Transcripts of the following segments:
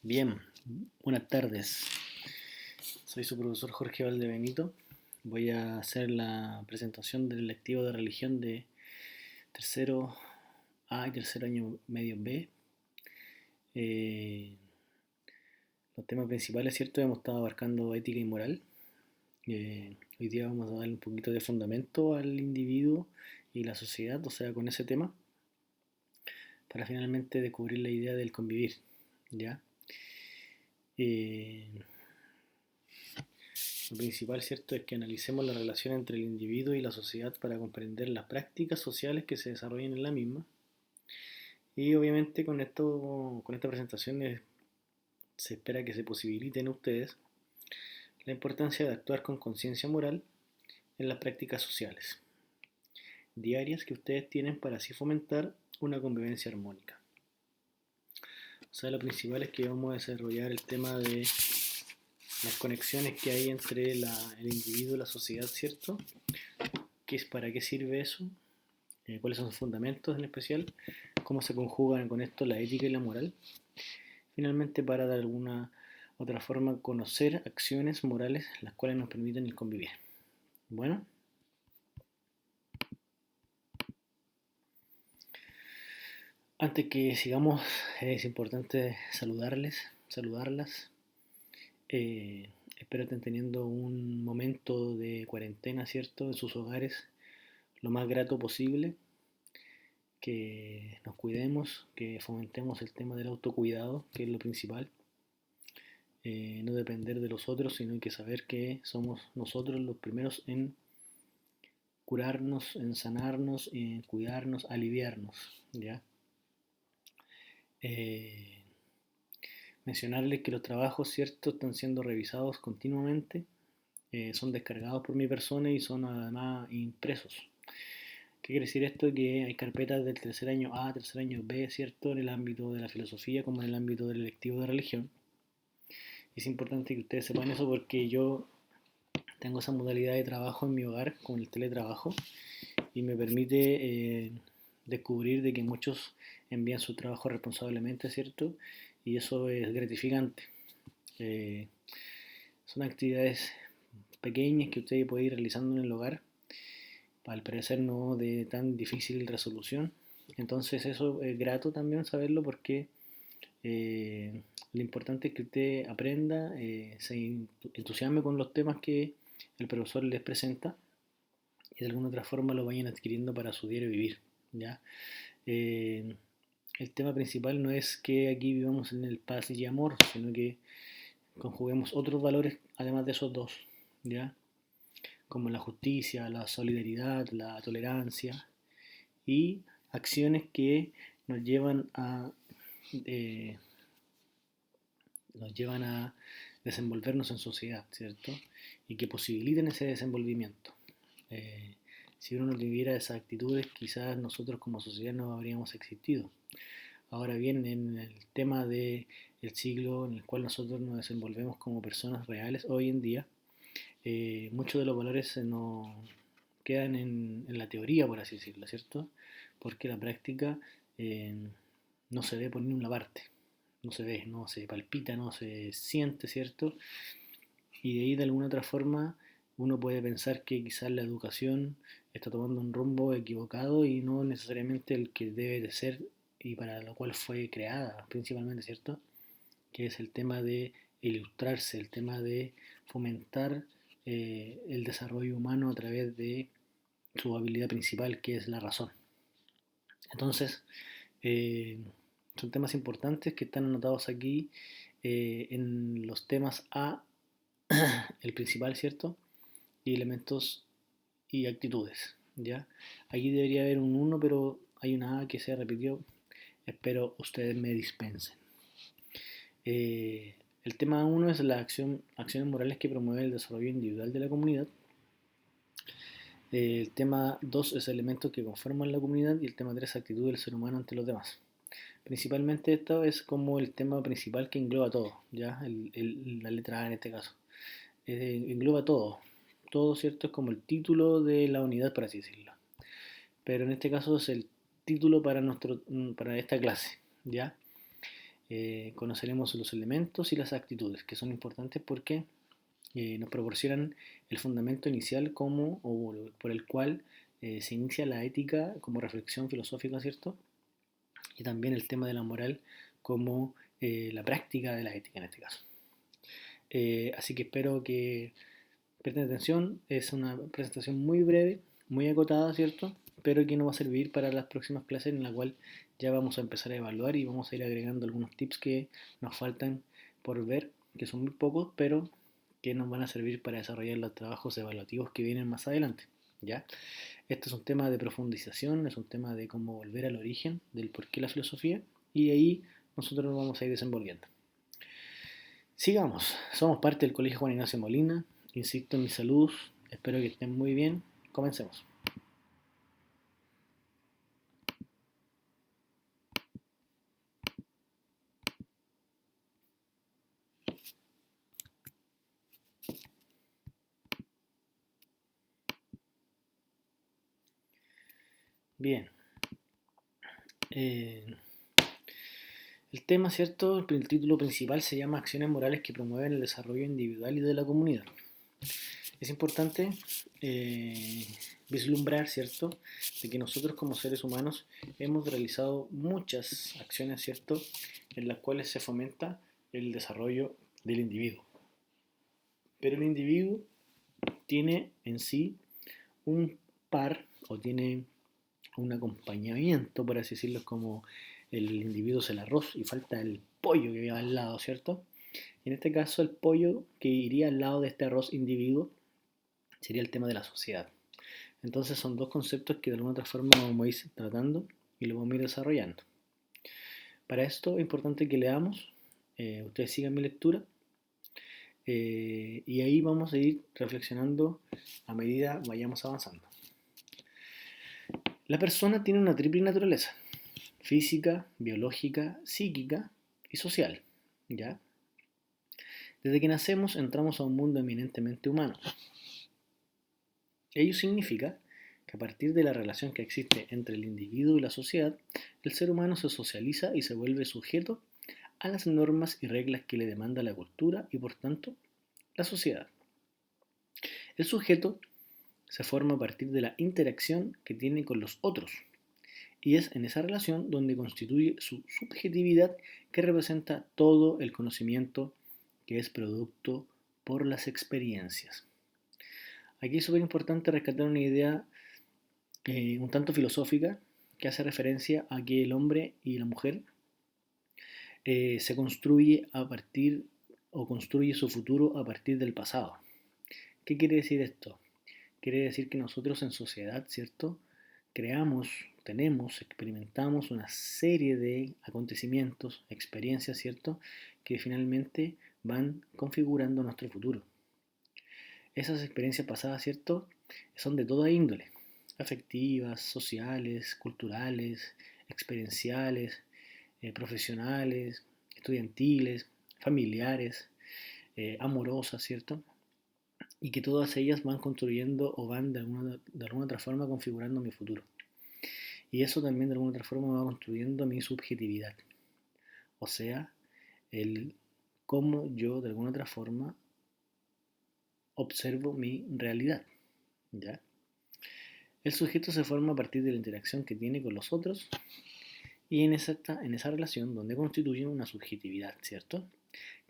Bien, buenas tardes. Soy su profesor Jorge Valdebenito. Voy a hacer la presentación del lectivo de religión de tercero A y tercer año medio B. Eh, los temas principales, ¿cierto? Hemos estado abarcando ética y moral. Hoy día vamos a darle un poquito de fundamento al individuo y la sociedad, o sea, con ese tema, para finalmente descubrir la idea del convivir, ¿ya? Eh, Lo principal, ¿cierto?, es que analicemos la relación entre el individuo y la sociedad para comprender las prácticas sociales que se desarrollan en la misma. Y obviamente con esta presentación se espera que se posibiliten a ustedes la importancia de actuar con conciencia moral en las prácticas sociales diarias que ustedes tienen para así fomentar una convivencia armónica. O sea, lo principal es que vamos a desarrollar el tema de las conexiones que hay entre el individuo y la sociedad, ¿cierto? ¿Para qué sirve eso? ¿Cuáles son sus fundamentos en especial? ¿Cómo se conjugan con esto la ética y la moral? Finalmente, para de alguna otra forma conocer acciones morales las cuales nos permiten el convivir. Bueno, antes que sigamos, es importante saludarlas. Espero estén teniendo un momento de cuarentena, ¿cierto?, en sus hogares, lo más grato posible, que nos cuidemos, que fomentemos el tema del autocuidado, que es lo principal. No depender de los otros, sino hay que saber que somos nosotros los primeros en curarnos, en sanarnos, en cuidarnos, aliviarnos, ¿ya? Eh, Mencionarles que los trabajos, ¿cierto?, están siendo revisados continuamente, son descargados por mi persona y son además impresos. ¿Qué quiere decir esto? Que hay carpetas del tercer año A, tercer año B, ¿cierto?, en el ámbito de la filosofía como en el ámbito del electivo de religión. Es importante que ustedes sepan eso porque yo tengo esa modalidad de trabajo en mi hogar con el teletrabajo y me permite descubrir de que muchos envían su trabajo responsablemente, ¿cierto? Y eso es gratificante. Eh, Son actividades pequeñas que usted puede ir realizando en el hogar, al parecer no de tan difícil resolución. Entonces eso es grato también saberlo porque lo importante es que usted aprenda, se entusiasme con los temas que el profesor les presenta y de alguna otra forma lo vayan adquiriendo para su diario vivir, ¿ya? Eh, el tema principal no es que aquí vivamos en el paz y amor, sino que conjuguemos otros valores además de esos dos, ¿ya? Como la justicia, la solidaridad, la tolerancia y acciones que nos llevan a eh, nos llevan a desenvolvernos en sociedad, ¿cierto? Y que posibiliten ese desenvolvimiento. Eh, si uno no tuviera esas actitudes, quizás nosotros como sociedad no habríamos existido. Ahora bien, en el tema del siglo en el cual nosotros nos desenvolvemos como personas reales hoy en día, muchos de los valores nos quedan en la teoría, por así decirlo, ¿cierto? Porque la práctica eh, no se ve por ninguna parte, no se ve, no se palpita, no se siente, ¿cierto? Y de ahí de alguna otra forma uno puede pensar que quizás la educación está tomando un rumbo equivocado y no necesariamente el que debe de ser y para lo cual fue creada principalmente, ¿cierto? Que es el tema de ilustrarse, el tema de fomentar el desarrollo humano a través de su habilidad principal, que es la razón. Entonces, eh, son temas importantes que están anotados aquí en los temas A, el principal, ¿cierto? Y elementos y actitudes, ¿ya? Aquí debería haber un uno, pero hay una A que se repitió. Espero ustedes me dispensen. El tema uno es la acciones morales que promueven el desarrollo individual de la comunidad. El tema 2 es elementos que conforman la comunidad y el tema 3 actitud del ser humano ante los demás. Principalmente esto es como el tema principal que engloba todo, ¿ya? La letra A en este caso. Engloba todo, todo, ¿cierto? Es como el título de la unidad, por así decirlo. Pero en este caso es el título para esta clase, ¿ya? conoceremos los elementos y las actitudes, que son importantes porque nos proporcionan el fundamento inicial como, o por el cual se inicia la ética como reflexión filosófica, ¿cierto? Y también el tema de la moral como la práctica de la ética en este caso. Así que espero que presten atención, es una presentación muy breve, muy acotada, ¿cierto? Pero que nos va a servir para las próximas clases en la cual ya vamos a empezar a evaluar y vamos a ir agregando algunos tips que nos faltan por ver, que son muy pocos, pero que nos van a servir para desarrollar los trabajos evaluativos que vienen más adelante, ¿ya? Este es un tema de profundización, es un tema de cómo volver al origen del por qué la filosofía y ahí nosotros nos vamos a ir desenvolviendo. Sigamos, somos parte del Colegio Juan Ignacio Molina, insisto en mi salud, espero que estén muy bien, comencemos. Bien, eh, el tema, ¿cierto? El título principal se llama Acciones morales que promueven el desarrollo individual y de la comunidad. Es importante vislumbrar, ¿cierto?, de que nosotros como seres humanos hemos realizado muchas acciones, ¿cierto?, en las cuales se fomenta el desarrollo del individuo. Pero el individuo tiene en sí un par o tiene un acompañamiento, por así decirlo, como el individuo es el arroz y falta el pollo que va al lado, ¿cierto? En este caso, el pollo que iría al lado de este arroz individuo sería el tema de la sociedad. Entonces son dos conceptos que de alguna otra forma vamos a ir tratando y lo vamos a ir desarrollando. Para esto es importante que leamos, ustedes sigan mi lectura y ahí vamos a ir reflexionando a medida vayamos avanzando. La persona tiene una triple naturaleza: física, biológica, psíquica y social, ¿ya? Desde que nacemos entramos a un mundo eminentemente humano. Ello significa que a partir de la relación que existe entre el individuo y la sociedad, el ser humano se socializa y se vuelve sujeto a las normas y reglas que le demanda la cultura y por tanto la sociedad. El sujeto se forma a partir de la interacción que tiene con los otros y es en esa relación donde constituye su subjetividad que representa todo el conocimiento que es producto por las experiencias. Aquí es súper importante rescatar una idea un tanto filosófica que hace referencia a que el hombre y la mujer se construye a partir o construye su futuro a partir del pasado. ¿Qué quiere decir esto? Quiere decir que nosotros en sociedad, ¿cierto?, creamos, tenemos, experimentamos una serie de acontecimientos, experiencias, ¿cierto?, que finalmente van configurando nuestro futuro. Esas experiencias pasadas, ¿cierto?, son de toda índole: afectivas, sociales, culturales, experienciales, profesionales, estudiantiles, familiares, amorosas, ¿cierto? Y que todas ellas van construyendo o van de alguna otra forma configurando mi futuro. Y eso también de alguna otra forma va construyendo mi subjetividad. O sea, el cómo yo de alguna otra forma observo mi realidad, ¿ya? El sujeto se forma a partir de la interacción que tiene con los otros y en esa relación donde constituye una subjetividad, ¿cierto?,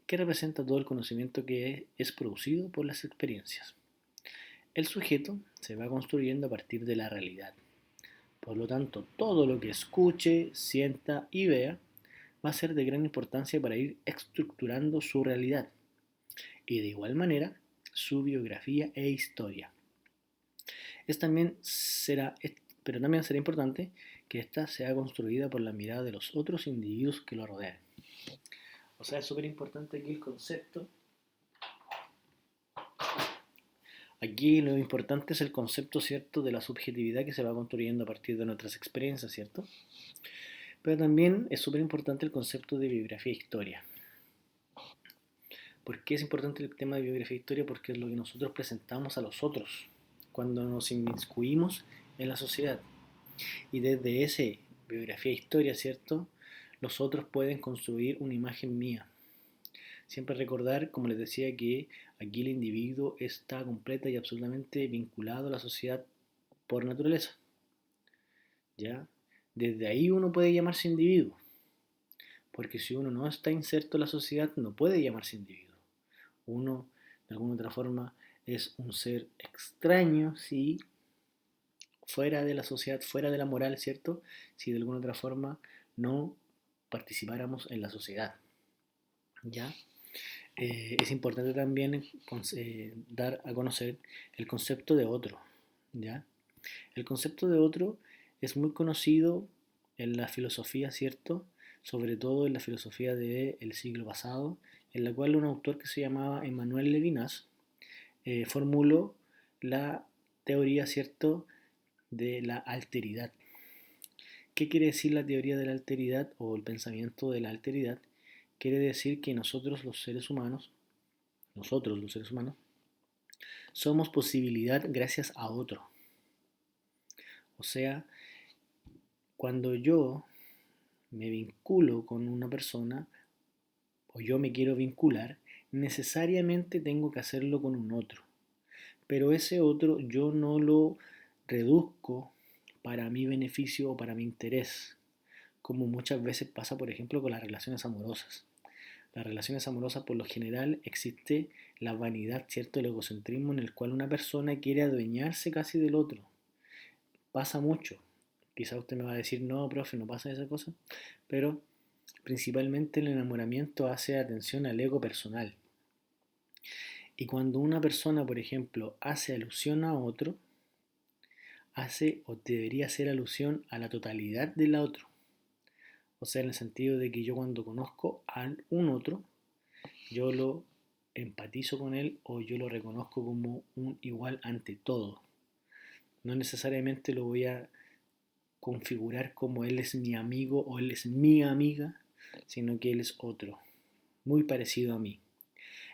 que representa todo el conocimiento que es producido por las experiencias. El sujeto se va construyendo a partir de la realidad. Por lo tanto, todo lo que escuche, sienta y vea va a ser de gran importancia para ir estructurando su realidad y de igual manera su biografía e historia. Pero también será importante que ésta sea construida por la mirada de los otros individuos que lo rodean. O sea, es súper importante aquí el concepto. Aquí lo importante es el concepto, ¿cierto?, de la subjetividad que se va construyendo a partir de nuestras experiencias, ¿cierto? Pero también es súper importante el concepto de biografía e historia. ¿Por qué es importante el tema de biografía e historia? Porque es lo que nosotros presentamos a los otros cuando nos inmiscuimos en la sociedad. Y desde ese biografía e historia, ¿cierto?, los otros pueden construir una imagen mía. Siempre recordar, como les decía, que aquí el individuo está completa y absolutamente vinculado a la sociedad por naturaleza. ¿Ya? Desde ahí uno puede llamarse individuo, porque si uno no está inserto en la sociedad no puede llamarse individuo. Uno, de alguna otra forma, es un ser extraño si fuera de la sociedad, fuera de la moral, ¿cierto? Si de alguna otra forma no participáramos en la sociedad, ¿ya? Es importante también dar a conocer el concepto de otro, ¿ya? El concepto de otro es muy conocido en la filosofía, ¿cierto? Sobre todo en la filosofía del siglo pasado, en la cual un autor que se llamaba Emmanuel Levinas formuló la teoría, ¿cierto?, de la alteridad. ¿Qué quiere decir la teoría de la alteridad o el pensamiento de la alteridad? Quiere decir que nosotros los seres humanos, somos posibilidad gracias a otro. O sea, cuando yo me vinculo con una persona o yo me quiero vincular, necesariamente tengo que hacerlo con un otro. Pero ese otro yo no lo reduzco para mi beneficio o para mi interés, como muchas veces pasa, por ejemplo, con las relaciones amorosas. Las relaciones amorosas, por lo general, existe la vanidad, ¿cierto? El egocentrismo en el cual una persona quiere adueñarse casi del otro. Pasa mucho. Quizá usted me va a decir, no, profe, no pasa esa cosa, pero principalmente el enamoramiento hace atención al ego personal. Y cuando una persona, por ejemplo, hace alusión a otro, hace o debería hacer alusión a la totalidad del otro. O sea, en el sentido de que yo cuando conozco a un otro, yo lo empatizo con él o yo lo reconozco como un igual ante todo. No necesariamente lo voy a configurar como él es mi amigo o él es mi amiga, sino que él es otro, muy parecido a mí.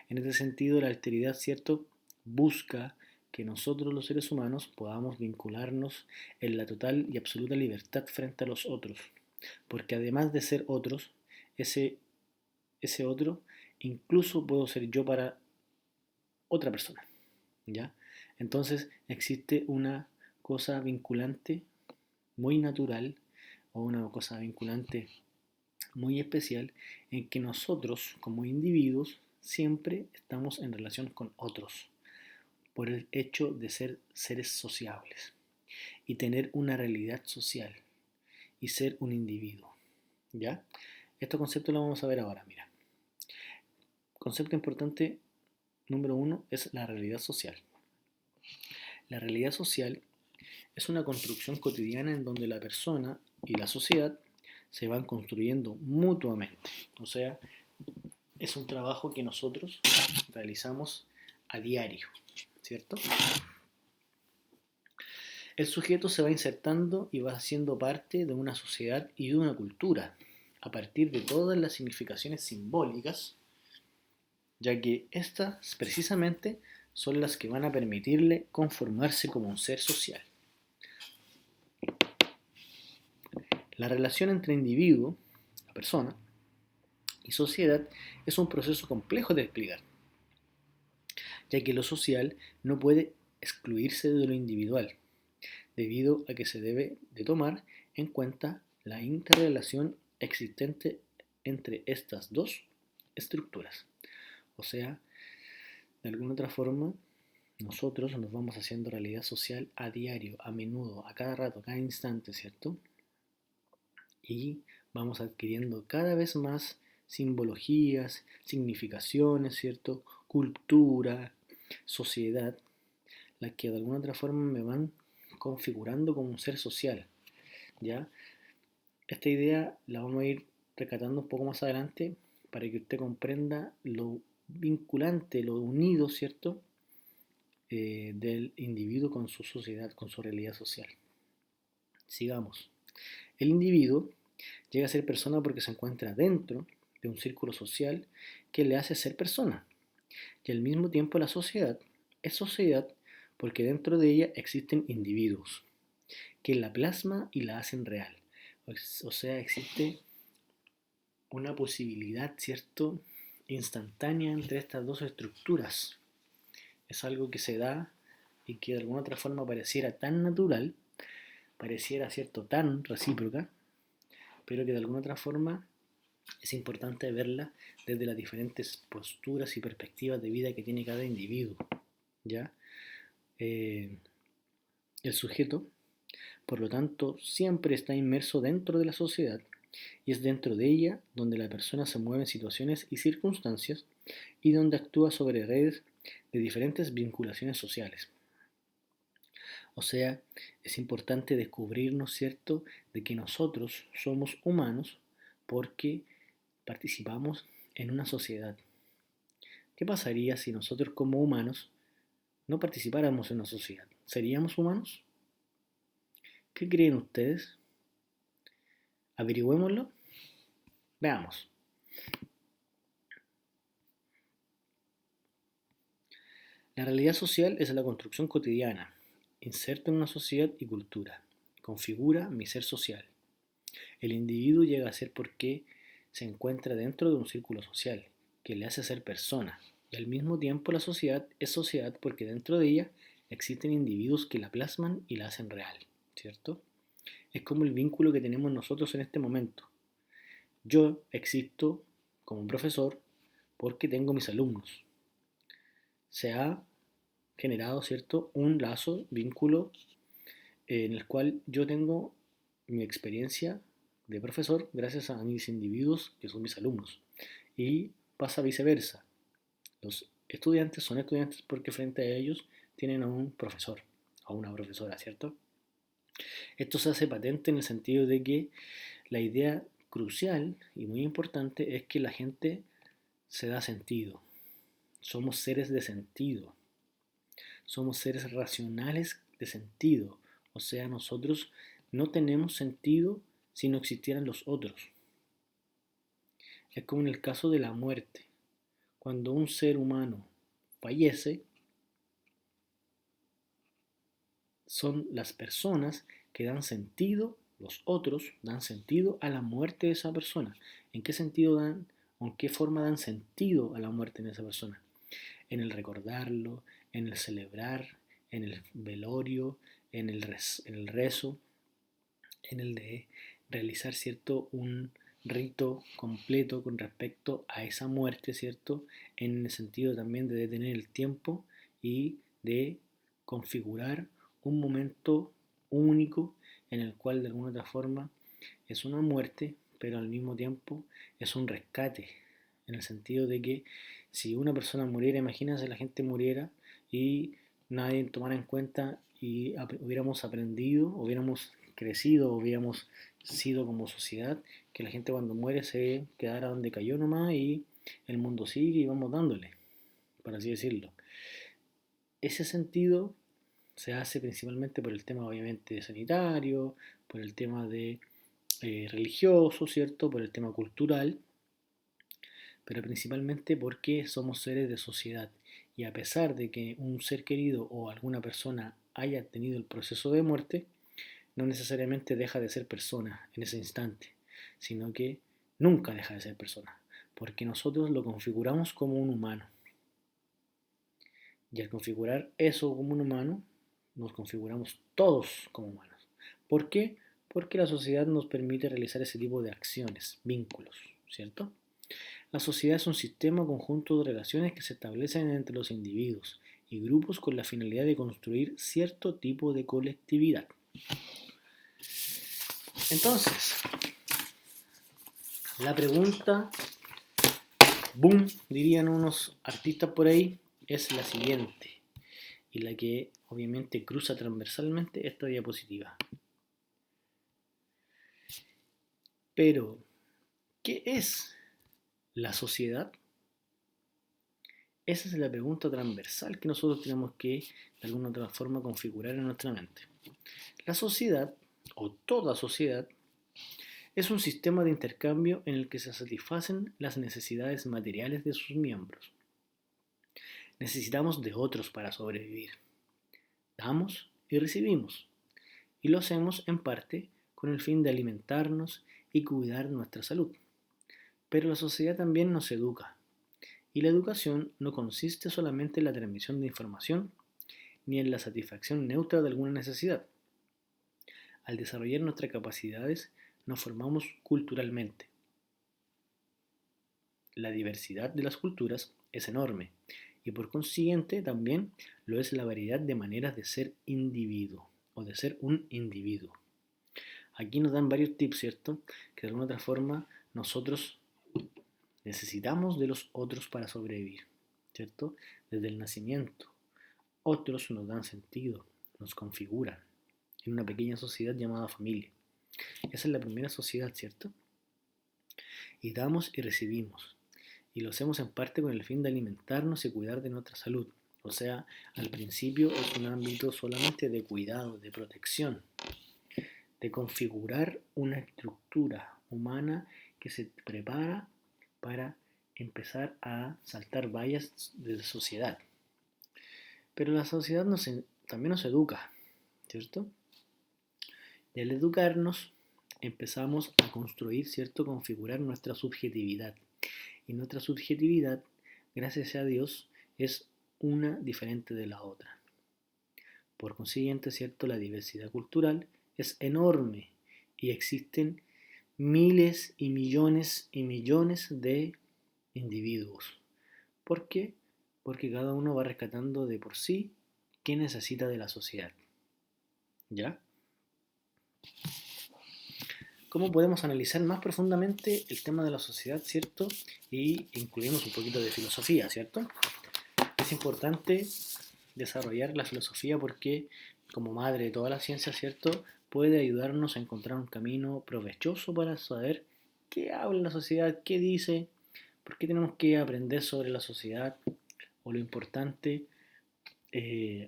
En este sentido, la alteridad, ¿cierto?, busca que nosotros los seres humanos podamos vincularnos en la total y absoluta libertad frente a los otros, porque además de ser otros, ese, ese otro incluso puedo ser yo para otra persona, ¿ya? Entonces existe una cosa vinculante muy natural o una cosa vinculante muy especial en que nosotros como individuos siempre estamos en relación con otros por el hecho de ser seres sociables y tener una realidad social y ser un individuo, ¿ya? Estos conceptos los vamos a ver ahora, mira. Concepto importante número uno es la realidad social. La realidad social es una construcción cotidiana en donde la persona y la sociedad se van construyendo mutuamente. O sea, es un trabajo que nosotros realizamos a diario, ¿cierto? El sujeto se va insertando y va siendo parte de una sociedad y de una cultura a partir de todas las significaciones simbólicas, ya que estas precisamente son las que van a permitirle conformarse como un ser social. La relación entre individuo, la persona, y sociedad es un proceso complejo de explicar, ya que lo social no puede excluirse de lo individual, debido a que se debe de tomar en cuenta la interrelación existente entre estas dos estructuras. O sea, de alguna otra forma, nosotros nos vamos haciendo realidad social a diario, a menudo, a cada rato, a cada instante, ¿cierto? Y vamos adquiriendo cada vez más simbologías, significaciones, ¿cierto? Cultura, sociedad, las que de alguna otra forma me van configurando como un ser social, ¿ya? Esta idea la vamos a ir recatando un poco más adelante para que usted comprenda lo vinculante, lo unido, ¿cierto? Del individuo con su sociedad, con su realidad social. Sigamos. El individuo llega a ser persona porque se encuentra dentro de un círculo social que le hace ser persona. Y al mismo tiempo la sociedad es sociedad porque dentro de ella existen individuos que la plasma y la hacen real. O sea, existe una posibilidad, ¿cierto?, instantánea entre estas dos estructuras. Es algo que se da y que de alguna otra forma pareciera tan natural, pareciera, ¿cierto?, tan recíproca, pero que de alguna otra forma es importante verla desde las diferentes posturas y perspectivas de vida que tiene cada individuo, ¿ya? Eh, el sujeto, por lo tanto, siempre está inmerso dentro de la sociedad y es dentro de ella donde la persona se mueve en situaciones y circunstancias y donde actúa sobre redes de diferentes vinculaciones sociales. O sea, es importante descubrirnos, ¿cierto?, de que nosotros somos humanos porque participamos en una sociedad. ¿Qué pasaría si nosotros como humanos no participáramos en una sociedad? ¿Seríamos humanos? ¿Qué creen ustedes? Averigüémoslo. Veamos. La realidad social es la construcción cotidiana, inserta en una sociedad y cultura, configura mi ser social. El individuo llega a ser porque se encuentra dentro de un círculo social, que le hace ser persona, y al mismo tiempo la sociedad es sociedad porque dentro de ella existen individuos que la plasman y la hacen real, ¿cierto? Es como el vínculo que tenemos nosotros en este momento. Yo existo como profesor porque tengo mis alumnos. Se ha generado, ¿cierto?, un lazo, vínculo, en el cual yo tengo mi experiencia de profesor gracias a mis individuos que son mis alumnos. Y pasa viceversa. Los estudiantes son estudiantes porque frente a ellos tienen a un profesor, a una profesora, ¿cierto? Esto se hace patente en el sentido de que la idea crucial y muy importante es que la gente se da sentido. Somos seres de sentido. Somos seres racionales de sentido. O sea, nosotros no tenemos sentido si no existieran los otros. Es como en el caso de la muerte. Cuando un ser humano fallece, son las personas que dan sentido, los otros dan sentido a la muerte de esa persona. ¿En qué sentido dan, o en qué forma dan sentido a la muerte de esa persona? En el recordarlo, en el celebrar, en el velorio, en el rezo, en el de realizar, ¿cierto?, un rito completo con respecto a esa muerte, ¿cierto? En el sentido también de detener el tiempo y de configurar un momento único en el cual de alguna otra forma es una muerte, pero al mismo tiempo es un rescate, en el sentido de que si una persona muriera, imagínense la gente muriera y nadie tomara en cuenta y hubiéramos aprendido, hubiéramos crecido, hubiéramos sido como sociedad, que la gente cuando muere se quedara donde cayó nomás y el mundo sigue y vamos dándole, por así decirlo. Ese sentido se hace principalmente por el tema obviamente sanitario, por el tema de religioso, ¿cierto? Por el tema cultural, pero principalmente porque somos seres de sociedad y a pesar de que un ser querido o alguna persona haya tenido el proceso de muerte, no necesariamente deja de ser persona en ese instante, sino que nunca deja de ser persona, porque nosotros lo configuramos como un humano. Y al configurar eso como un humano, nos configuramos todos como humanos. ¿Por qué? Porque la sociedad nos permite realizar ese tipo de acciones, vínculos, ¿cierto? La sociedad es un sistema o conjunto de relaciones que se establecen entre los individuos y grupos con la finalidad de construir cierto tipo de colectividad. Entonces, la pregunta, boom, dirían unos artistas por ahí, es la siguiente, y la que obviamente cruza transversalmente esta diapositiva. Pero, ¿qué es la sociedad? Esa es la pregunta transversal que nosotros tenemos que, de alguna otra forma, configurar en nuestra mente. La sociedad, o toda sociedad, es un sistema de intercambio en el que se satisfacen las necesidades materiales de sus miembros. Necesitamos de otros para sobrevivir. Damos y recibimos. Y lo hacemos en parte con el fin de alimentarnos y cuidar nuestra salud. Pero la sociedad también nos educa. Y la educación no consiste solamente en la transmisión de información ni en la satisfacción neutra de alguna necesidad. Al desarrollar nuestras capacidades, nos formamos culturalmente. La diversidad de las culturas es enorme y por consiguiente también lo es la variedad de maneras de ser individuo o de ser un individuo. Aquí nos dan varios tips, ¿cierto? Que de alguna otra forma nosotros necesitamos de los otros para sobrevivir, ¿cierto? Desde el nacimiento. Otros nos dan sentido, nos configuran en una pequeña sociedad llamada familia. Esa es la primera sociedad, ¿cierto? Y damos y recibimos. Y lo hacemos en parte con el fin de alimentarnos y cuidar de nuestra salud. O sea, al principio es un ámbito solamente de cuidado, de protección, de configurar una estructura humana que se prepara para empezar a saltar vallas de sociedad. Pero la sociedad también nos educa, ¿cierto? Y al educarnos empezamos a construir, ¿cierto? Configurar nuestra subjetividad. Y nuestra subjetividad, gracias a Dios, es una diferente de la otra. Por consiguiente, ¿cierto? La diversidad cultural es enorme y existen miles y millones de individuos. ¿Por qué? Porque cada uno va rescatando de por sí qué necesita de la sociedad. ¿Ya? ¿Cómo podemos analizar más profundamente el tema de la sociedad, ¿cierto? Y incluimos un poquito de filosofía, ¿cierto? Es importante desarrollar la filosofía porque, como madre de toda la ciencia, ¿cierto?, puede ayudarnos a encontrar un camino provechoso para saber qué habla la sociedad, qué dice, por qué tenemos que aprender sobre la sociedad o lo importante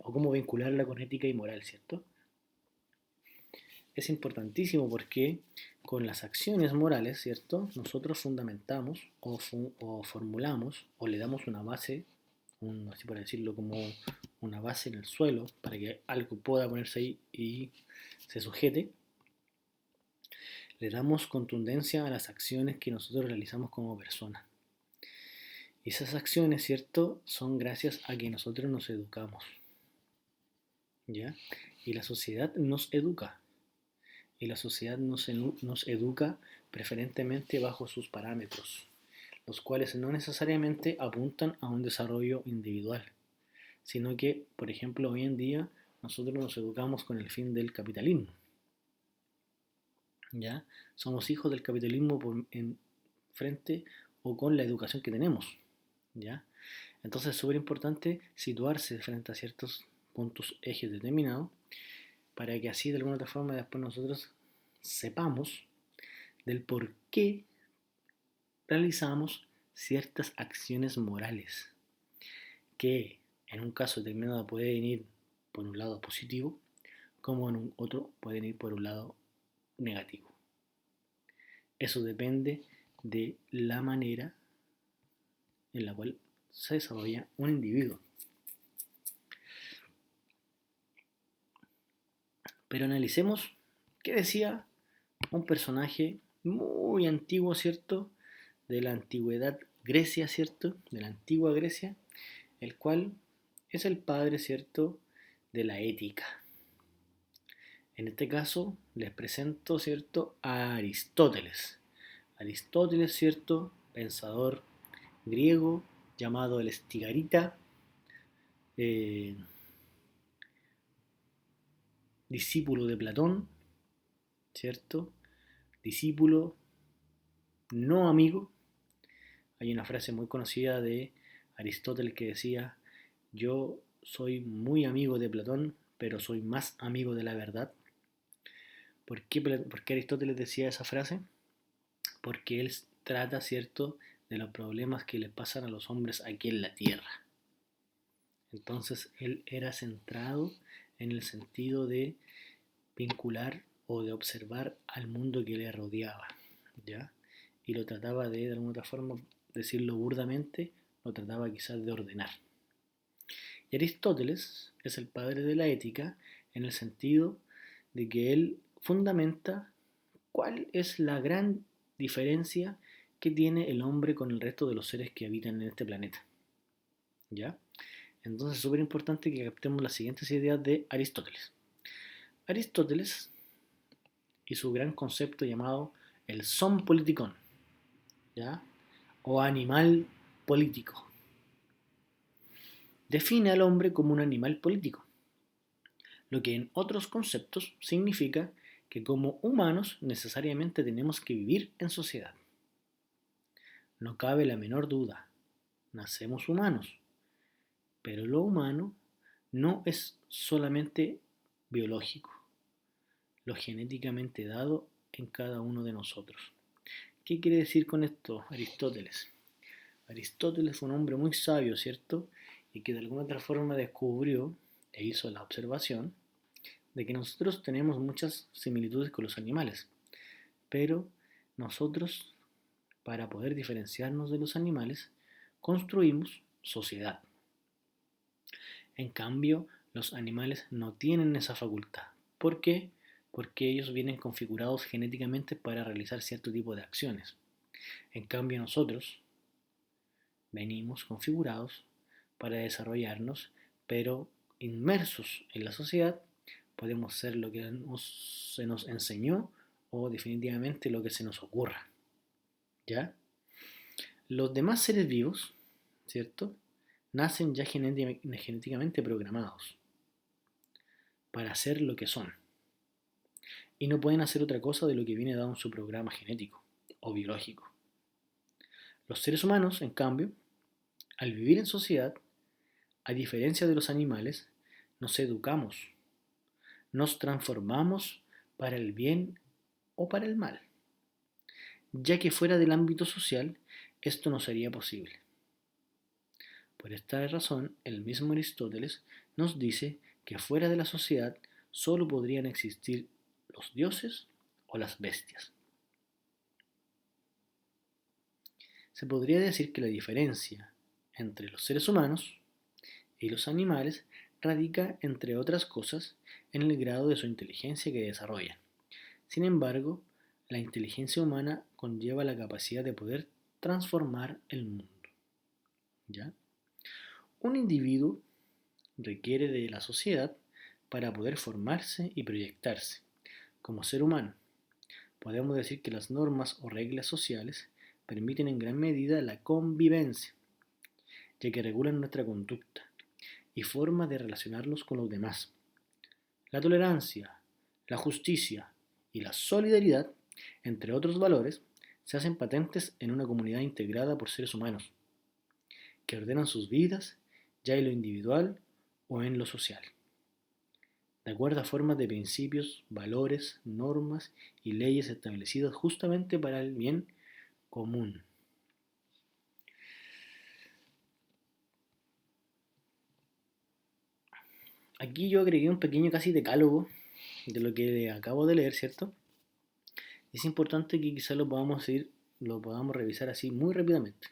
o cómo vincularla con ética y moral, ¿cierto? Es importantísimo porque con las acciones morales, ¿cierto?, nosotros fundamentamos o formulamos o le damos una base, así por decirlo, como una base en el suelo para que algo pueda ponerse ahí y se sujete. Le damos contundencia a las acciones que nosotros realizamos como personas. Y esas acciones, ¿cierto?, son gracias a que nosotros nos educamos, ¿ya? Y la sociedad nos educa. Y la sociedad nos educa preferentemente bajo sus parámetros, los cuales no necesariamente apuntan a un desarrollo individual, sino que, por ejemplo, hoy en día nosotros nos educamos con el fin del capitalismo, ¿ya? Somos hijos del capitalismo en frente o con la educación que tenemos, ¿ya? Entonces es súper importante situarse frente a ciertos puntos, ejes determinados, para que así de alguna otra forma después nosotros sepamos del por qué realizamos ciertas acciones morales, que en un caso determinado pueden ir por un lado positivo, como en un otro pueden ir por un lado negativo. Eso depende de la manera en la cual se desarrolla un individuo. Pero analicemos qué decía un personaje muy antiguo, ¿cierto? De la antigüedad Grecia, ¿cierto? De la antigua Grecia, el cual es el padre, ¿cierto?, de la ética. En este caso les presento, ¿cierto?, a Aristóteles. Aristóteles, ¿cierto?, pensador griego llamado el Estigarita, eh, discípulo de Platón, ¿cierto? Discípulo, no amigo. Hay una frase muy conocida de Aristóteles que decía: yo soy muy amigo de Platón, pero soy más amigo de la verdad. ¿Por qué Aristóteles decía esa frase? Porque él trata, ¿cierto?, de los problemas que le pasan a los hombres aquí en la tierra. Entonces él era centrado en el sentido de vincular o de observar al mundo que le rodeaba, ¿ya? Y lo trataba de alguna otra forma, decirlo burdamente, lo trataba quizás de ordenar. Y Aristóteles es el padre de la ética en el sentido de que él fundamenta cuál es la gran diferencia que tiene el hombre con el resto de los seres que habitan en este planeta. ¿Ya? Entonces es súper importante que captemos las siguientes ideas de Aristóteles. Aristóteles y su gran concepto llamado el son politikon, ¿ya? O animal político. Define al hombre como un animal político, lo que en otros conceptos significa que como humanos necesariamente tenemos que vivir en sociedad. No cabe la menor duda, nacemos humanos, pero lo humano no es solamente biológico, lo genéticamente dado en cada uno de nosotros. ¿Qué quiere decir con esto Aristóteles? Aristóteles fue un hombre muy sabio, ¿cierto? Y que de alguna otra forma descubrió e hizo la observación de que nosotros tenemos muchas similitudes con los animales, pero nosotros, para poder diferenciarnos de los animales, construimos sociedad. En cambio, los animales no tienen esa facultad. ¿Por qué? Porque ellos vienen configurados genéticamente para realizar cierto tipo de acciones. En cambio, nosotros venimos configurados para desarrollarnos, pero inmersos en la sociedad podemos ser lo que se nos enseñó o definitivamente lo que se nos ocurra. ¿Ya? Los demás seres vivos, ¿cierto? Nacen ya genéticamente programados para ser lo que son y no pueden hacer otra cosa de lo que viene dado en su programa genético o biológico. Los seres humanos, en cambio, al vivir en sociedad, a diferencia de los animales, nos educamos, nos transformamos para el bien o para el mal, ya que fuera del ámbito social esto no sería posible. Por esta razón, el mismo Aristóteles nos dice que fuera de la sociedad solo podrían existir los dioses o las bestias. Se podría decir que la diferencia entre los seres humanos y los animales radica, entre otras cosas, en el grado de su inteligencia que desarrollan. Sin embargo, la inteligencia humana conlleva la capacidad de poder transformar el mundo. ¿Ya? Un individuo requiere de la sociedad para poder formarse y proyectarse. Como ser humano, podemos decir que las normas o reglas sociales permiten en gran medida la convivencia, ya que regulan nuestra conducta y forma de relacionarnos con los demás. La tolerancia, la justicia y la solidaridad, entre otros valores, se hacen patentes en una comunidad integrada por seres humanos, que ordenan sus vidas ya en lo individual o en lo social, de acuerdo a formas de principios, valores, normas y leyes establecidas justamente para el bien común. Aquí yo agregué un pequeño casi decálogo de lo que acabo de leer, ¿cierto? Es importante que quizás lo podamos revisar así muy rápidamente.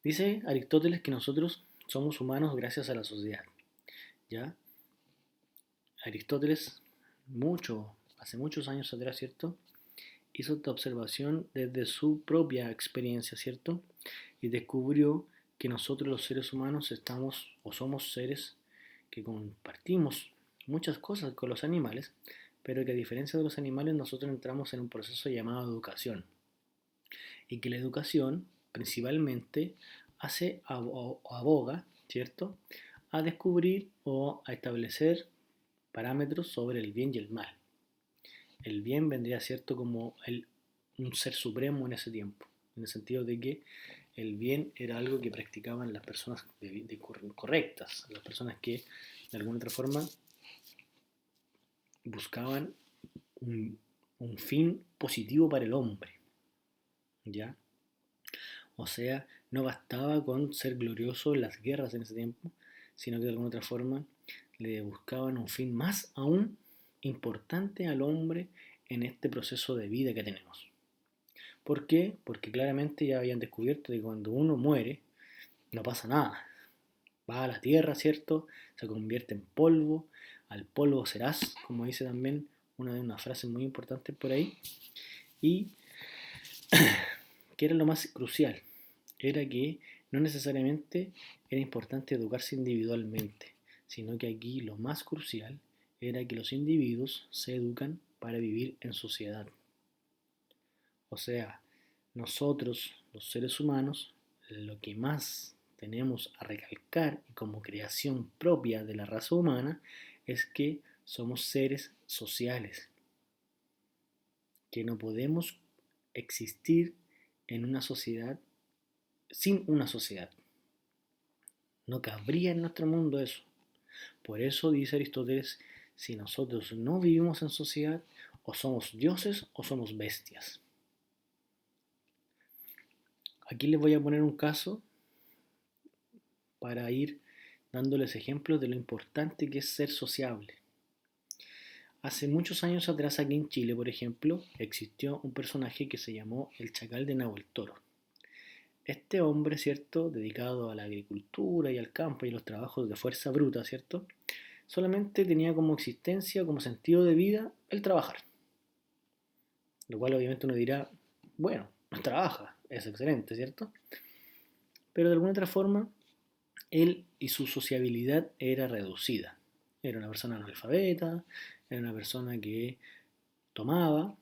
Dice Aristóteles que nosotros somos humanos gracias a la sociedad. ¿Ya? Aristóteles, hace muchos años atrás, ¿cierto? Hizo esta observación desde su propia experiencia, ¿cierto? Y descubrió que nosotros los seres humanos estamos o somos seres que compartimos muchas cosas con los animales, pero que a diferencia de los animales nosotros entramos en un proceso llamado educación. Y que la educación principalmente aboga, ¿cierto?, a descubrir o a establecer parámetros sobre el bien y el mal. El bien vendría cierto como un ser supremo en ese tiempo, en el sentido de que el bien era algo que practicaban las personas correctas, las personas que de alguna otra forma buscaban un fin positivo para el hombre, ¿ya? O sea, no bastaba con ser glorioso en las guerras en ese tiempo, sino que de alguna otra forma le buscaban un fin más aún importante al hombre en este proceso de vida que tenemos. ¿Por qué? Porque claramente ya habían descubierto que cuando uno muere no pasa nada. Va a la tierra, ¿cierto? Se convierte en polvo, al polvo serás, como dice también una de unas frases muy importantes por ahí. Y ¿Qué era lo más crucial? Era que no necesariamente era importante educarse individualmente, sino que aquí lo más crucial era que los individuos se educan para vivir en sociedad. O sea, nosotros, los seres humanos, lo que más tenemos a recalcar como creación propia de la raza humana es que somos seres sociales, que no podemos existir en una sociedad sin una sociedad. No cabría en nuestro mundo eso. Por eso dice Aristóteles, si nosotros no vivimos en sociedad, o somos dioses o somos bestias. Aquí les voy a poner un caso para ir dándoles ejemplos de lo importante que es ser sociable. Hace muchos años atrás aquí en Chile, por ejemplo, existió un personaje que se llamó el Chacal de Nahuel Toro. Este hombre, ¿cierto?, dedicado a la agricultura y al campo y a los trabajos de fuerza bruta, ¿cierto?, solamente tenía como existencia, como sentido de vida, el trabajar. Lo cual obviamente uno dirá, bueno, trabaja, es excelente, ¿cierto? Pero de alguna otra forma, él y su sociabilidad era reducida. Era una persona analfabeta, era una persona que tomaba,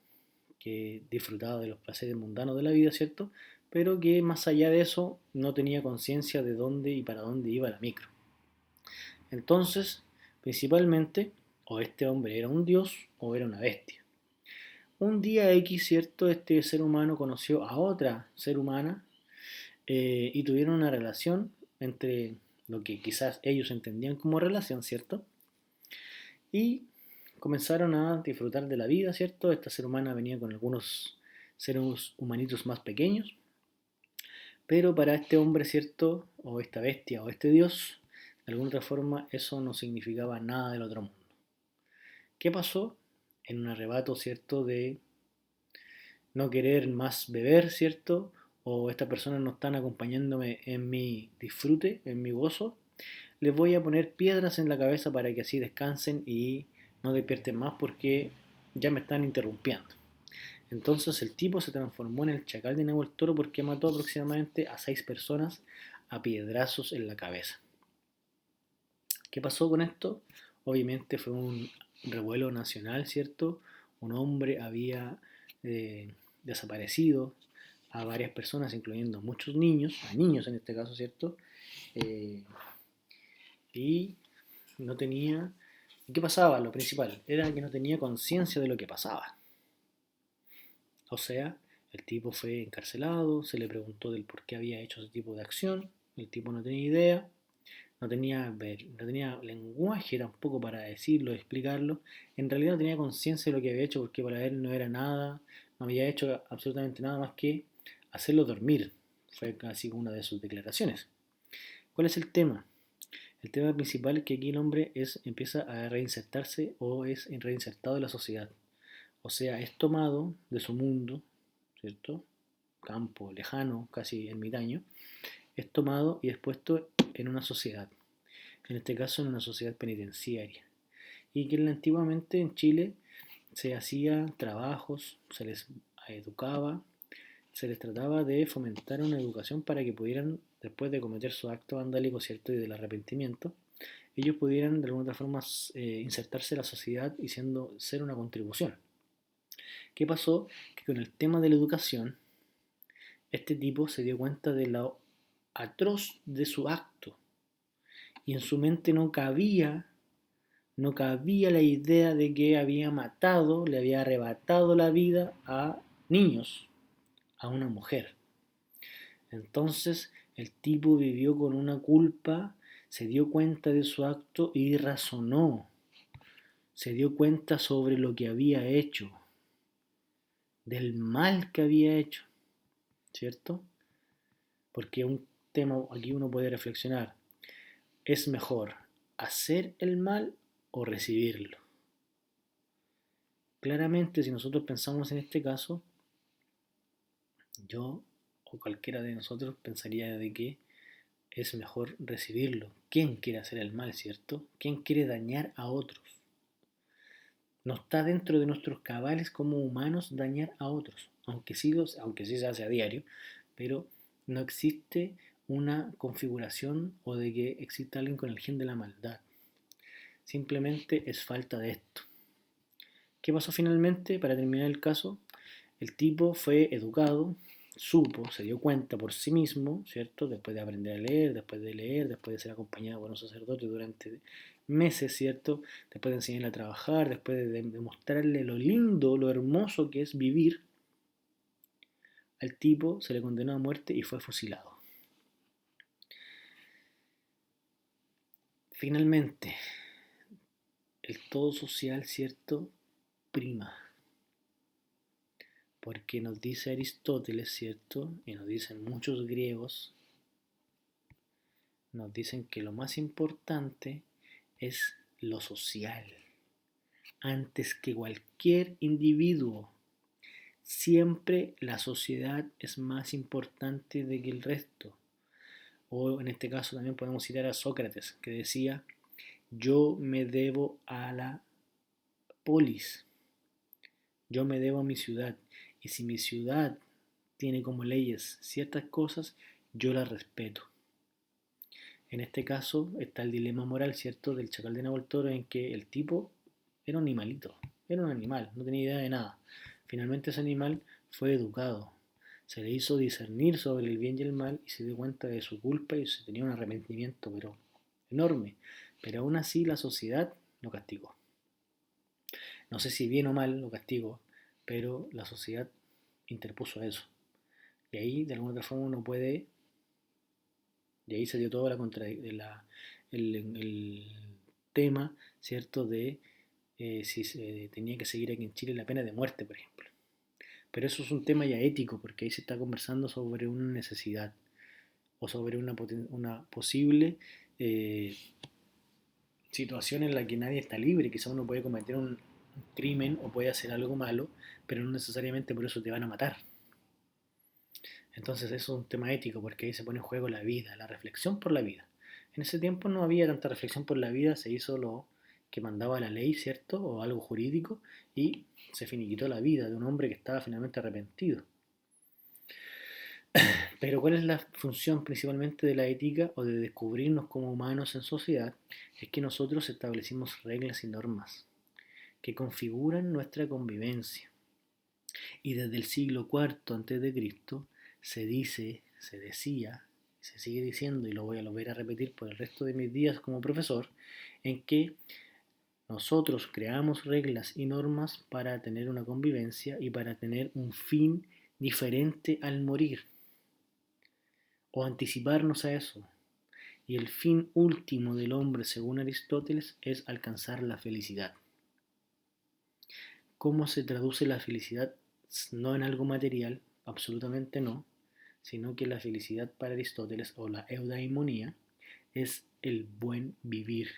que disfrutaba de los placeres mundanos de la vida, ¿cierto? Pero que más allá de eso no tenía conciencia de dónde y para dónde iba la micro. Entonces, principalmente, o este hombre era un dios o era una bestia. Un día X, ¿cierto? Este ser humano conoció a otra ser humana y tuvieron una relación entre lo que quizás ellos entendían como relación, ¿cierto? Y comenzaron a disfrutar de la vida, ¿cierto? Esta ser humana venía con algunos seres humanitos más pequeños, pero para este hombre, ¿cierto? O esta bestia o este dios, de alguna otra forma eso no significaba nada del otro mundo. ¿Qué pasó? En un arrebato, ¿cierto? De no querer más beber, ¿cierto? O estas personas no están acompañándome en mi disfrute, en mi gozo, les voy a poner piedras en la cabeza para que así descansen y no despierten más porque ya me están interrumpiendo. Entonces el tipo se transformó en el Chacal de Nahuel Toro porque mató aproximadamente a 6 personas a piedrazos en la cabeza. ¿Qué pasó con esto? Obviamente fue un revuelo nacional, ¿cierto? Un hombre había desaparecido a varias personas, incluyendo muchos niños, a niños en este caso, ¿cierto? Eh, y no tenía... ¿Qué pasaba? Lo principal era que no tenía conciencia de lo que pasaba. O sea, el tipo fue encarcelado, se le preguntó del por qué había hecho ese tipo de acción, el tipo no tenía idea, no tenía lenguaje tampoco para decirlo, explicarlo. En realidad no tenía conciencia de lo que había hecho porque para él no era nada, no había hecho absolutamente nada más que hacerlo dormir. Fue casi una de sus declaraciones. ¿Cuál es el tema? El tema principal es que aquí el hombre empieza a reinsertarse o es reinsertado en la sociedad. O sea, es tomado de su mundo, ¿cierto? Campo lejano, casi ermitaño, es tomado y es puesto en una sociedad, en este caso en una sociedad penitenciaria, y que antiguamente en Chile se hacía trabajos, se les educaba, se les trataba de fomentar una educación para que pudieran, después de cometer su acto vandálico, ¿cierto? Y del arrepentimiento, ellos pudieran de alguna otra forma insertarse en la sociedad y ser una contribución. ¿Qué pasó? Que con el tema de la educación, este tipo se dio cuenta de lo atroz de su acto y en su mente no cabía la idea de que había matado, le había arrebatado la vida a niños, a una mujer. Entonces el tipo vivió con una culpa, se dio cuenta de su acto y razonó, se dio cuenta sobre lo que había hecho, del mal que había hecho, ¿cierto? Porque un tema aquí uno puede reflexionar, ¿es mejor hacer el mal o recibirlo? Claramente, si nosotros pensamos en este caso, yo o cualquiera de nosotros pensaría de que es mejor recibirlo. ¿Quién quiere hacer el mal, cierto? ¿Quién quiere dañar a otros? No está dentro de nuestros cabales como humanos dañar a otros. aunque sí se hace a diario, pero no existe una configuración o de que exista alguien con el gen de la maldad. Simplemente es falta de esto. ¿Qué pasó finalmente? Para terminar el caso, el tipo fue educado, supo, se dio cuenta por sí mismo, ¿cierto? Después de aprender a leer, después de ser acompañado por un sacerdote durante meses, ¿cierto? Después de enseñarle a trabajar, después de mostrarle lo lindo, lo hermoso que es vivir, al tipo se le condenó a muerte y fue fusilado. Finalmente, el todo social, ¿cierto? Prima. Porque nos dice Aristóteles, ¿cierto? Y nos dicen muchos griegos, nos dicen que lo más importante es lo social, antes que cualquier individuo. Siempre la sociedad es más importante de que el resto. O en este caso también podemos citar a Sócrates, que decía, yo me debo a la polis, yo me debo a mi ciudad, y si mi ciudad tiene como leyes ciertas cosas, yo las respeto. En este caso está el dilema moral, ¿cierto?, del Chacal de Nahuel Toro, en que el tipo era un animalito, era un animal, no tenía idea de nada. Finalmente ese animal fue educado, se le hizo discernir sobre el bien y el mal y se dio cuenta de su culpa y se tenía un arrepentimiento, pero enorme. Pero aún así la sociedad lo castigó. No sé si bien o mal lo castigó, pero la sociedad interpuso eso. Y ahí de alguna otra forma uno puede, y ahí se dio todo el tema, ¿cierto?, de si se tenía que seguir aquí en Chile la pena de muerte, por ejemplo. Pero eso es un tema ya ético, porque ahí se está conversando sobre una necesidad o sobre una posible eh, situación en la que nadie está libre. Quizá uno puede cometer un crimen o puede hacer algo malo, pero no necesariamente por eso te van a matar. Entonces eso es un tema ético, porque ahí se pone en juego la vida, la reflexión por la vida. En ese tiempo no había tanta reflexión por la vida, se hizo lo que mandaba la ley, ¿cierto? O algo jurídico, y se finiquitó la vida de un hombre que estaba finalmente arrepentido. Pero ¿cuál es la función principalmente de la ética o de descubrirnos como humanos en sociedad? Es que nosotros establecimos reglas y normas que configuran nuestra convivencia. Y desde el siglo IV antes de Cristo se dice, se decía, se sigue diciendo, y lo voy a volver a repetir por el resto de mis días como profesor, en que nosotros creamos reglas y normas para tener una convivencia y para tener un fin diferente al morir, o anticiparnos a eso. Y el fin último del hombre, según Aristóteles, es alcanzar la felicidad. ¿Cómo se traduce la felicidad? No en algo material, absolutamente no, sino que la felicidad para Aristóteles, o la eudaimonía, es el buen vivir,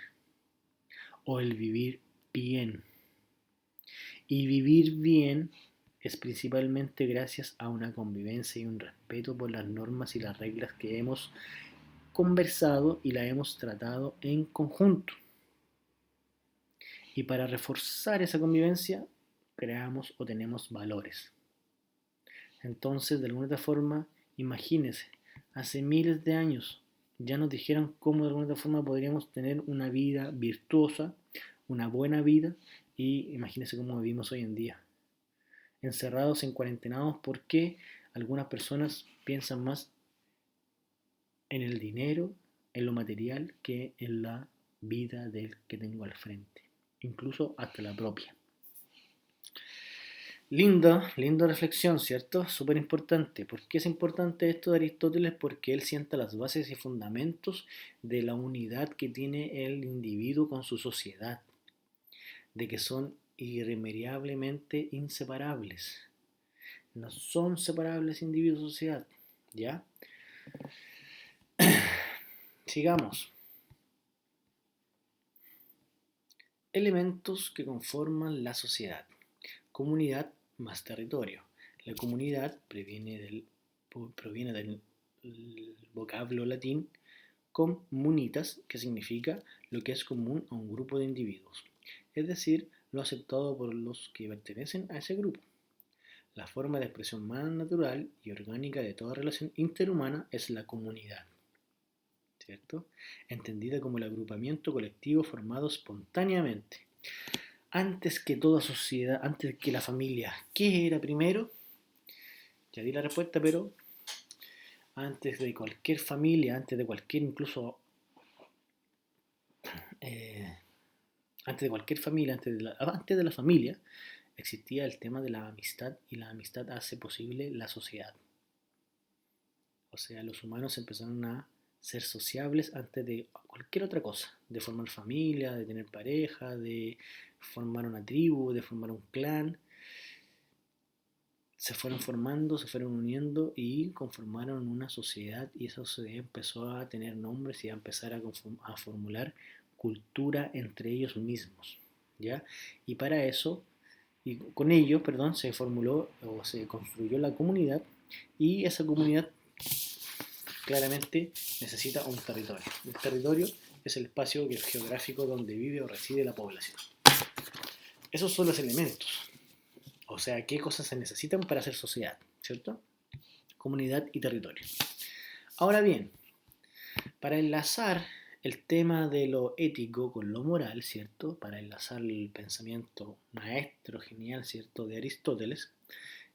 o el vivir bien. Y vivir bien es principalmente gracias a una convivencia y un respeto por las normas y las reglas que hemos conversado y la hemos tratado en conjunto. Y para reforzar esa convivencia, creamos o tenemos valores. Entonces, de alguna otra forma, imagínense, hace miles de años ya nos dijeron cómo de alguna otra forma podríamos tener una vida virtuosa, una buena vida, y imagínense cómo vivimos hoy en día. Encerrados, en cuarentenados, porque algunas personas piensan más en el dinero, en lo material, que en la vida del que tengo al frente, incluso hasta la propia. Linda reflexión, ¿cierto? Súper importante. ¿Por qué es importante esto de Aristóteles? Porque él sienta las bases y fundamentos de la unidad que tiene el individuo con su sociedad, de que son irremediablemente inseparables. No son separables individuo-sociedad, ¿ya? Sigamos. Elementos que conforman la sociedad. Comunidad más territorio. La comunidad proviene del vocablo latín comunitas, que significa lo que es común a un grupo de individuos, es decir, lo aceptado por los que pertenecen a ese grupo. La forma de expresión más natural y orgánica de toda relación interhumana es la comunidad, ¿cierto? Entendida como el agrupamiento colectivo formado espontáneamente. Antes que toda sociedad, antes que la familia, ¿qué era primero? Ya di la respuesta, pero antes de cualquier familia, antes de cualquier incluso, eh, antes de cualquier familia, antes de la familia, existía el tema de la amistad y la amistad hace posible la sociedad. O sea, los humanos empezaron a ser sociables antes de cualquier otra cosa, de formar familia, de tener pareja, de formar una tribu, de formar un clan. Se fueron formando, se fueron uniendo y conformaron una sociedad y esa sociedad empezó a tener nombres y a empezar a formular cultura entre ellos mismos, ¿ya? Y para eso, y con ello, perdón, se formuló o se construyó la comunidad y esa comunidad claramente necesita un territorio. El territorio es el espacio geográfico donde vive o reside la población. Esos son los elementos. O sea, qué cosas se necesitan para hacer sociedad, ¿cierto? Comunidad y territorio. Ahora bien, para enlazar el tema de lo ético con lo moral, ¿cierto? Para enlazar el pensamiento maestro genial, ¿cierto? De Aristóteles,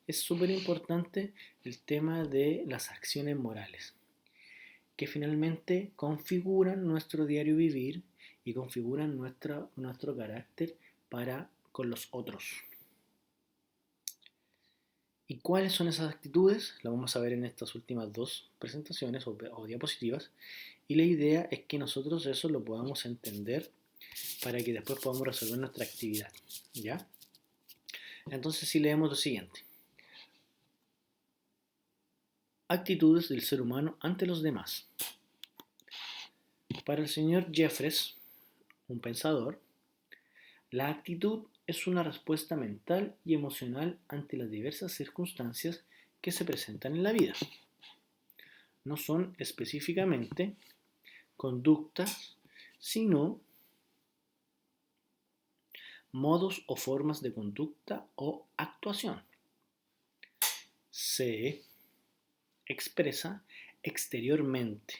es súper importante el tema de las acciones morales, que finalmente configuran nuestro diario vivir y configuran nuestro carácter para con los otros. ¿Y cuáles son esas actitudes? Las vamos a ver en estas últimas dos presentaciones o diapositivas. Y la idea es que nosotros eso lo podamos entender para que después podamos resolver nuestra actividad. ¿Ya? Entonces, si leemos lo siguiente. Actitudes del ser humano ante los demás. Para el señor Jeffres, un pensador, la actitud es una respuesta mental y emocional ante las diversas circunstancias que se presentan en la vida. No son específicamente conductas, sino modos o formas de conducta o actuación. Se expresa exteriormente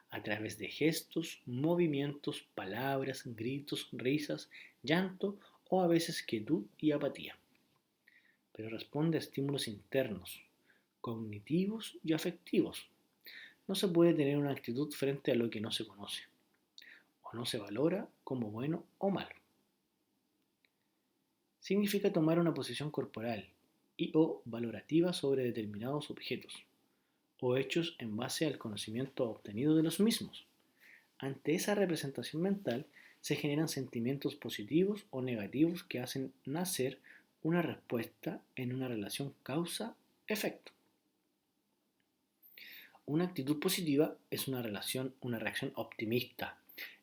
a través de gestos, movimientos, palabras, gritos, risas, llanto o a veces quietud y apatía. Pero responde a estímulos internos, cognitivos y afectivos. No se puede tener una actitud frente a lo que no se conoce o no se valora como bueno o malo. Significa tomar una posición corporal y o valorativa sobre determinados objetos o hechos en base al conocimiento obtenido de los mismos. Ante esa representación mental se generan sentimientos positivos o negativos que hacen nacer una respuesta en una relación causa-efecto. Una actitud positiva es una reacción optimista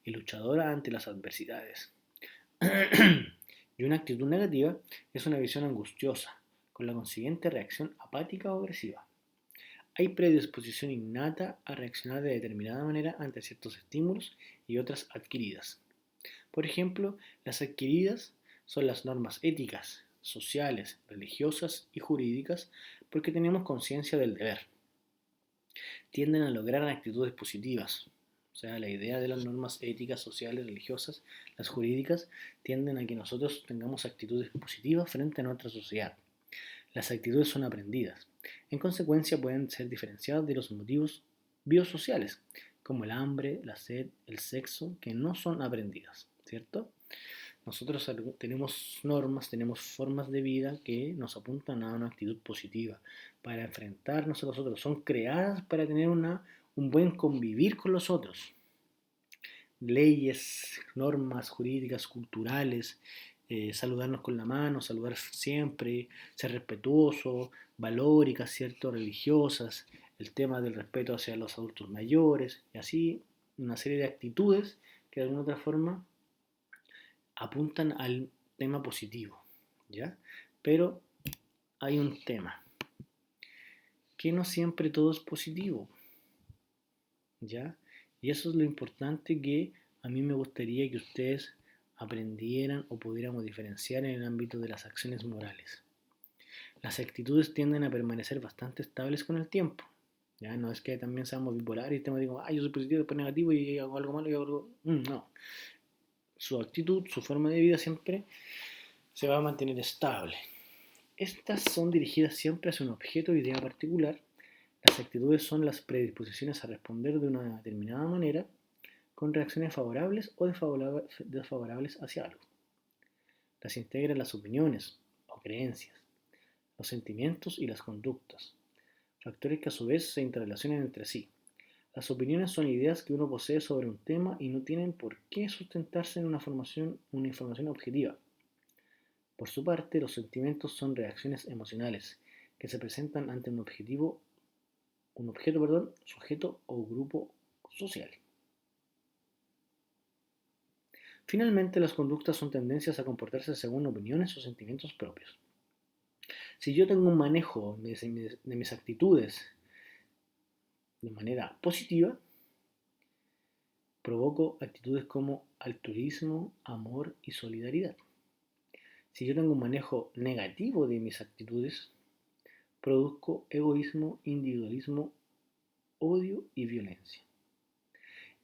y luchadora ante las adversidades. Y una actitud negativa es una visión angustiosa, con la consiguiente reacción apática o agresiva. Hay predisposición innata a reaccionar de determinada manera ante ciertos estímulos y otras adquiridas. Por ejemplo, las adquiridas son las normas éticas, sociales, religiosas y jurídicas porque tenemos conciencia del deber. Tienden a lograr actitudes positivas. O sea, la idea de las normas éticas, sociales, religiosas, las jurídicas, tienden a que nosotros tengamos actitudes positivas frente a nuestra sociedad. Las actitudes son aprendidas. En consecuencia, pueden ser diferenciadas de los motivos biosociales, como el hambre, la sed, el sexo, que no son aprendidas, ¿cierto? Nosotros tenemos normas, tenemos formas de vida que nos apuntan a una actitud positiva para enfrentarnos a los otros. Son creadas para tener un buen convivir con los otros. Leyes, normas jurídicas, culturales, saludarnos con la mano, saludar siempre, ser respetuoso, valóricas, ¿cierto? Religiosas, el tema del respeto hacia los adultos mayores, y así una serie de actitudes que de alguna otra forma apuntan al tema positivo, ¿ya? Pero hay un tema, que no siempre todo es positivo, ¿ya? Y eso es lo importante que a mí me gustaría que ustedes aprendieran o pudiéramos diferenciar en el ámbito de las acciones morales. Las actitudes tienden a permanecer bastante estables con el tiempo. ¿Ya? No es que también seamos bipolares y estemos digo, yo soy positivo, después negativo y hago algo malo y hago algo... No. Su actitud, su forma de vida siempre se va a mantener estable. Estas son dirigidas siempre hacia un objeto o idea particular. Las actitudes son las predisposiciones a responder de una determinada manera con reacciones favorables o desfavorables hacia algo. Las integran las opiniones o creencias, los sentimientos y las conductas, factores que a su vez se interrelacionan entre sí. Las opiniones son ideas que uno posee sobre un tema y no tienen por qué sustentarse en una información objetiva. Por su parte, los sentimientos son reacciones emocionales que se presentan ante un objeto, sujeto o grupo social. Finalmente, las conductas son tendencias a comportarse según opiniones o sentimientos propios. Si yo tengo un manejo de mis actitudes de manera positiva, provoco actitudes como altruismo, amor y solidaridad. Si yo tengo un manejo negativo de mis actitudes, produzco egoísmo, individualismo, odio y violencia.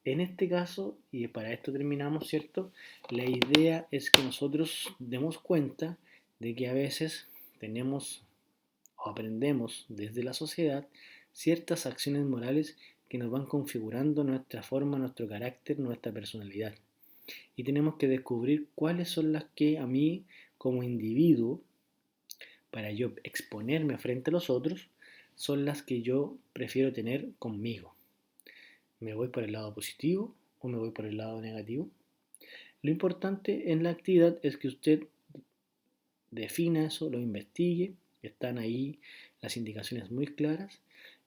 En este caso, y para esto terminamos, ¿cierto? La idea es que nosotros demos cuenta de que a veces tenemos o aprendemos desde la sociedad ciertas acciones morales que nos van configurando nuestra forma, nuestro carácter, nuestra personalidad. Y tenemos que descubrir cuáles son las que a mí, como individuo, para yo exponerme frente a los otros, son las que yo prefiero tener conmigo. ¿Me voy por el lado positivo o me voy por el lado negativo? Lo importante en la actividad es que usted defina eso, lo investigue, están ahí las indicaciones muy claras.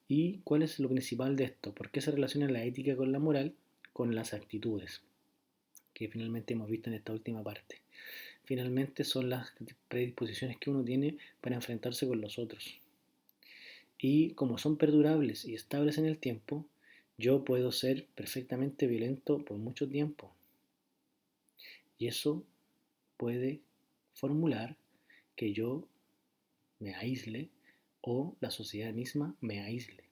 ¿Y cuál es lo principal de esto? ¿Por qué se relaciona la ética con la moral? Con las actitudes, que finalmente hemos visto en esta última parte. Finalmente son las predisposiciones que uno tiene para enfrentarse con los otros. Y como son perdurables y estables en el tiempo, yo puedo ser perfectamente violento por mucho tiempo. Y eso puede formular que yo me aísle o la sociedad misma me aísle.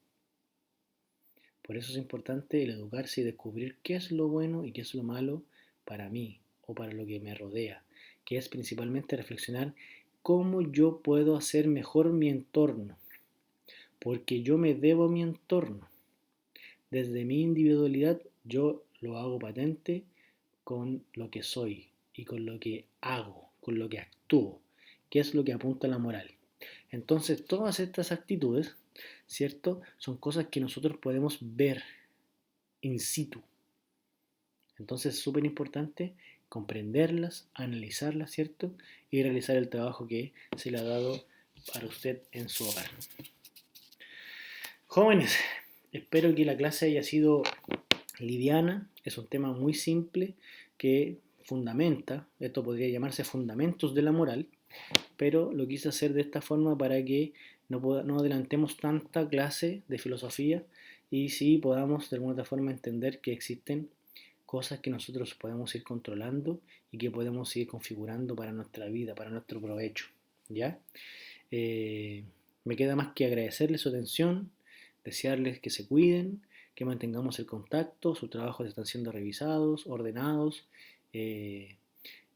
Por eso es importante el educarse y descubrir qué es lo bueno y qué es lo malo para mí o para lo que me rodea, que es principalmente reflexionar cómo yo puedo hacer mejor mi entorno, porque yo me debo a mi entorno. Desde mi individualidad yo lo hago patente con lo que soy y con lo que hago, con lo que actúo, que es lo que apunta a la moral. Entonces todas estas actitudes, ¿cierto? Son cosas que nosotros podemos ver in situ. Entonces es súper importante comprenderlas, analizarlas, ¿cierto? Y realizar el trabajo que se le ha dado para usted en su hogar. Jóvenes, espero que la clase haya sido liviana. Es un tema muy simple que fundamenta, esto podría llamarse fundamentos de la moral, pero lo quise hacer de esta forma para que no adelantemos tanta clase de filosofía y sí podamos de alguna otra forma entender que existen cosas que nosotros podemos ir controlando y que podemos ir configurando para nuestra vida, para nuestro provecho. ¿Ya? Me queda más que agradecerles su atención, desearles que se cuiden, que mantengamos el contacto, sus trabajos están siendo revisados, ordenados,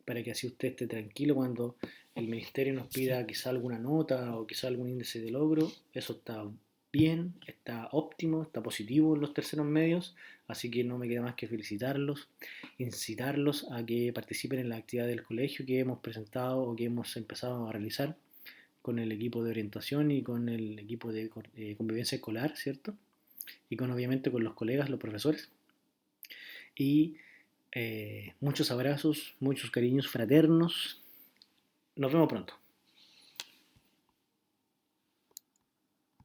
para que así usted esté tranquilo cuando el ministerio nos pida quizá alguna nota o quizá algún índice de logro. Eso está bien, está óptimo, está positivo en los terceros medios, así que no me queda más que felicitarlos, incitarlos a que participen en la actividad del colegio que hemos presentado o que hemos empezado a realizar con el equipo de orientación y con el equipo de convivencia escolar, ¿cierto? Y con obviamente con los colegas, los profesores. Y muchos abrazos, muchos cariños fraternos. Nos vemos pronto.